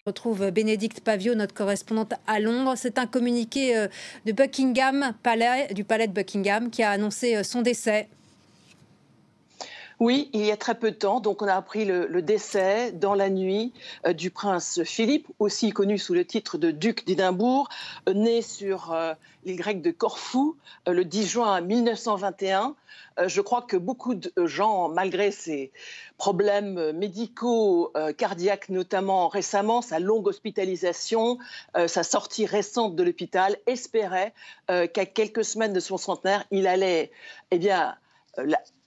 On retrouve Bénédicte Pavio, notre correspondante à Londres. C'est un communiqué de Buckingham, du palais de Buckingham, qui a annoncé son décès. Oui, il y a très peu de temps, donc on a appris le décès dans la nuit du prince Philippe, aussi connu sous le titre de duc d'Édimbourg, né sur l'île grecque de Corfou le 10 juin 1921. Je crois que beaucoup de gens, malgré ses problèmes médicaux, cardiaques notamment récemment, sa longue hospitalisation, sa sortie récente de l'hôpital, espéraient qu'à quelques semaines de son centenaire, il allait,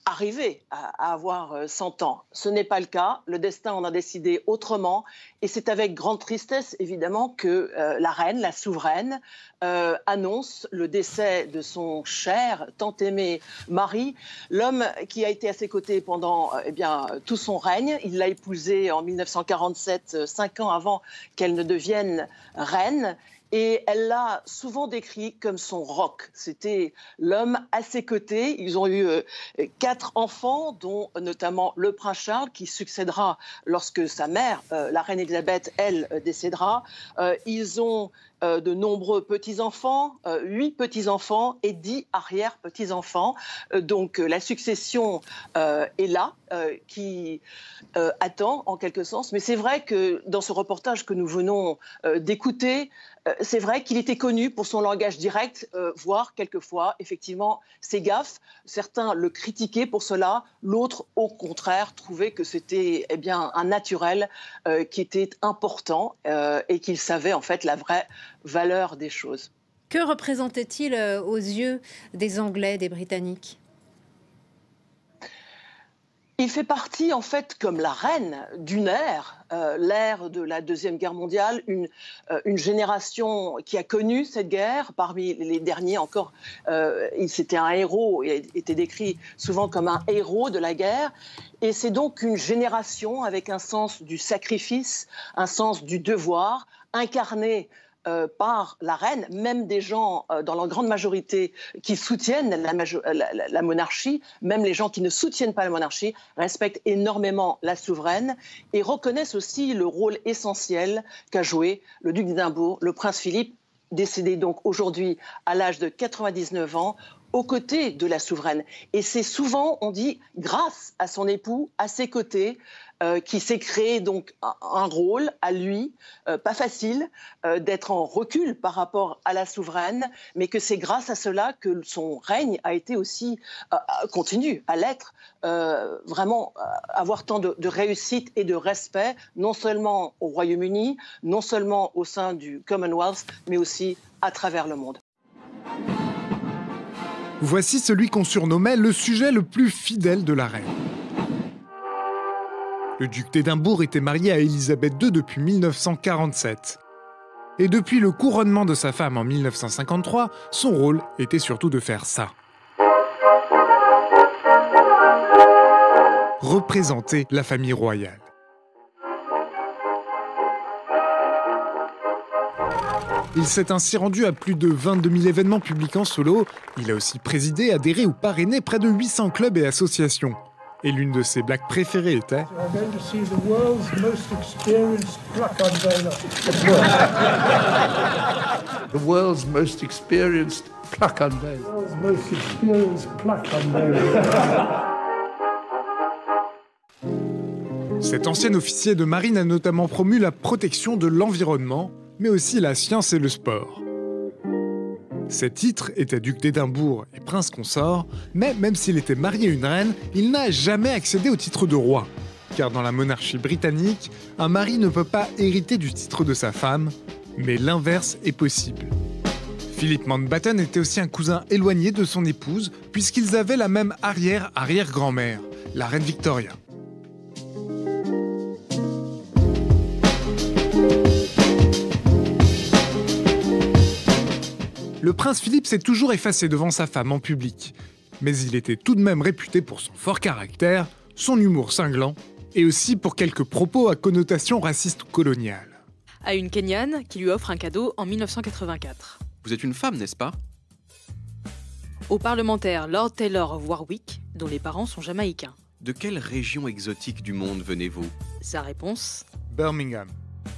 arriver à avoir 100 ans. Ce n'est pas le cas. Le destin en a décidé autrement. Et c'est avec grande tristesse, évidemment, que la reine, la souveraine, annonce le décès de son cher, tant aimé mari, l'homme qui a été à ses côtés pendant tout son règne. Il l'a épousée en 1947, 5 ans avant qu'elle ne devienne reine. Et elle l'a souvent décrit comme son roc. C'était l'homme à ses côtés. Ils ont eu 4 enfants, dont notamment le prince Charles, qui succédera lorsque sa mère, la reine Elisabeth, elle, décédera. Ils ont de nombreux petits-enfants, 8 petits-enfants et 10 arrière-petits-enfants. Donc la succession est là, qui attend en quelque sens. Mais c'est vrai que dans ce reportage que nous venons d'écouter, c'est vrai qu'il était connu pour son langage direct, voire quelquefois, effectivement, ses gaffes. Certains le critiquaient pour cela, l'autre, au contraire, trouvait que c'était un naturel qui était important et qu'il savait en fait la vraie valeur des choses. Que représentait-il aux yeux des Anglais, des Britanniques ? Il fait partie, en fait, comme la reine, d'une ère, l'ère de la Deuxième Guerre mondiale, une génération qui a connu cette guerre. Parmi les derniers encore, c'était un héros, il était décrit souvent comme un héros de la guerre. Et c'est donc une génération avec un sens du sacrifice, un sens du devoir, incarné par la reine, même des gens dans la grande majorité qui soutiennent la monarchie, même les gens qui ne soutiennent pas la monarchie, respectent énormément la souveraine et reconnaissent aussi le rôle essentiel qu'a joué le duc d'Édimbourg, le prince Philippe, décédé donc aujourd'hui à l'âge de 99 ans, aux côtés de la souveraine. Et c'est souvent, on dit, grâce à son époux, à ses côtés, qui s'est créé donc un rôle à lui, pas facile, d'être en recul par rapport à la souveraine, mais que c'est grâce à cela que son règne a été aussi, continue à l'être, vraiment avoir tant de réussite et de respect, non seulement au Royaume-Uni, non seulement au sein du Commonwealth, mais aussi à travers le monde. Voici celui qu'on surnommait le sujet le plus fidèle de la reine. Le duc d'Édimbourg était marié à Élisabeth II depuis 1947. Et depuis le couronnement de sa femme en 1953, son rôle était surtout de faire ça. Représenter la famille royale. Il s'est ainsi rendu à plus de 22 000 événements publics en solo. Il a aussi présidé, adhéré ou parrainé près de 800 clubs et associations. Et l'une de ses blagues préférées était The world's most experienced pluck unveil. Cet ancien officier de marine a notamment promu la protection de l'environnement, mais aussi la science et le sport. Ses titres étaient duc d'Édimbourg et prince consort, mais même s'il était marié à une reine, il n'a jamais accédé au titre de roi. Car dans la monarchie britannique, un mari ne peut pas hériter du titre de sa femme, mais l'inverse est possible. Philip Mountbatten était aussi un cousin éloigné de son épouse, puisqu'ils avaient la même arrière-arrière-grand-mère, la reine Victoria. Le prince Philippe s'est toujours effacé devant sa femme en public, mais il était tout de même réputé pour son fort caractère, son humour cinglant, et aussi pour quelques propos à connotation raciste coloniale. À une Kenyane qui lui offre un cadeau en 1984. Vous êtes une femme, n'est-ce pas? Au parlementaire Lord Taylor of Warwick, dont les parents sont jamaïcains. De quelle région exotique du monde venez-vous? Sa réponse? Birmingham.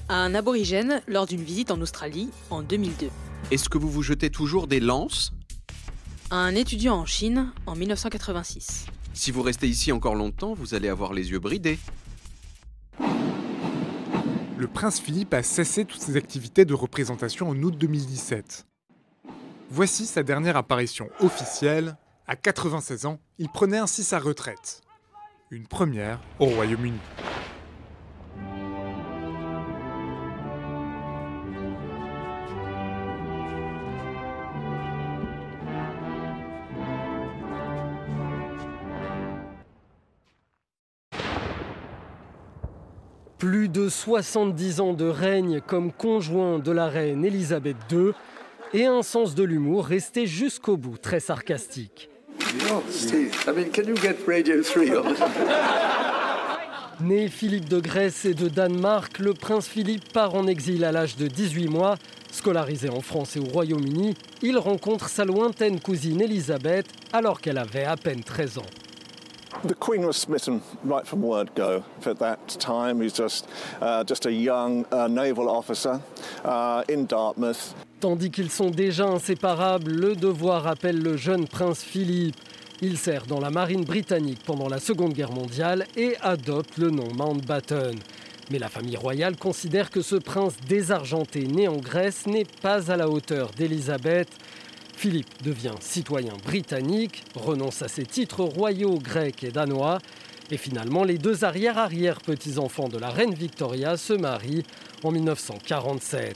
à un aborigène lors d'une visite en Australie en 2002. Est-ce que vous vous jetez toujours des lances? À un étudiant en Chine en 1986. Si vous restez ici encore longtemps, vous allez avoir les yeux bridés. Le prince Philippe a cessé toutes ses activités de représentation en août 2017. Voici sa dernière apparition officielle. À 96 ans, il prenait ainsi sa retraite. Une première au Royaume-Uni. Plus de 70 ans de règne comme conjoint de la reine Elisabeth II et un sens de l'humour resté jusqu'au bout, très sarcastique. Oh, Steve, I mean, can you get Radio 3 on? Né Philippe de Grèce et de Danemark, le prince Philippe part en exil à l'âge de 18 mois. Scolarisé en France et au Royaume-Uni, il rencontre sa lointaine cousine Elisabeth alors qu'elle avait à peine 13 ans. The Queen was smitten right from word go. At that time, he's just a young naval officer in Dartmouth. Tandis qu'ils sont déjà inséparables, le devoir appelle le jeune prince Philippe. Il sert dans la marine britannique pendant la Seconde Guerre mondiale et adopte le nom Mountbatten. Mais la famille royale considère que ce prince désargenté né en Grèce n'est pas à la hauteur d'Élisabeth. Philippe devient citoyen britannique, renonce à ses titres royaux grecs et danois. Et finalement, les deux arrière-petits-enfants de la reine Victoria se marient en 1947.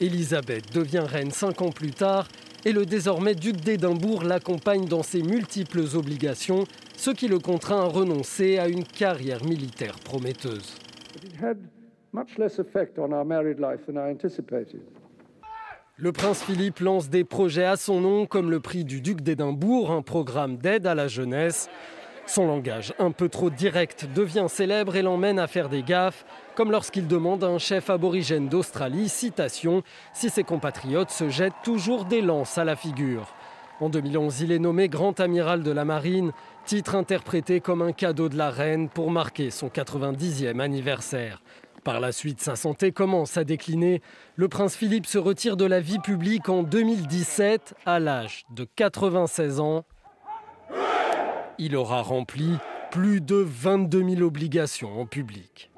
Élisabeth devient reine 5 ans plus tard et le désormais duc d'Édimbourg l'accompagne dans ses multiples obligations, ce qui le contraint à renoncer à une carrière militaire prometteuse. It had much less effect on our married life than I anticipated. Le prince Philippe lance des projets à son nom comme le prix du duc d'Édimbourg, un programme d'aide à la jeunesse. Son langage un peu trop direct devient célèbre et l'emmène à faire des gaffes, comme lorsqu'il demande à un chef aborigène d'Australie, citation, si ses compatriotes se jettent toujours des lances à la figure. En 2011, il est nommé grand amiral de la marine, titre interprété comme un cadeau de la reine pour marquer son 90e anniversaire. Par la suite, sa santé commence à décliner. Le prince Philippe se retire de la vie publique en 2017 à l'âge de 96 ans. Il aura rempli plus de 22 000 obligations en public.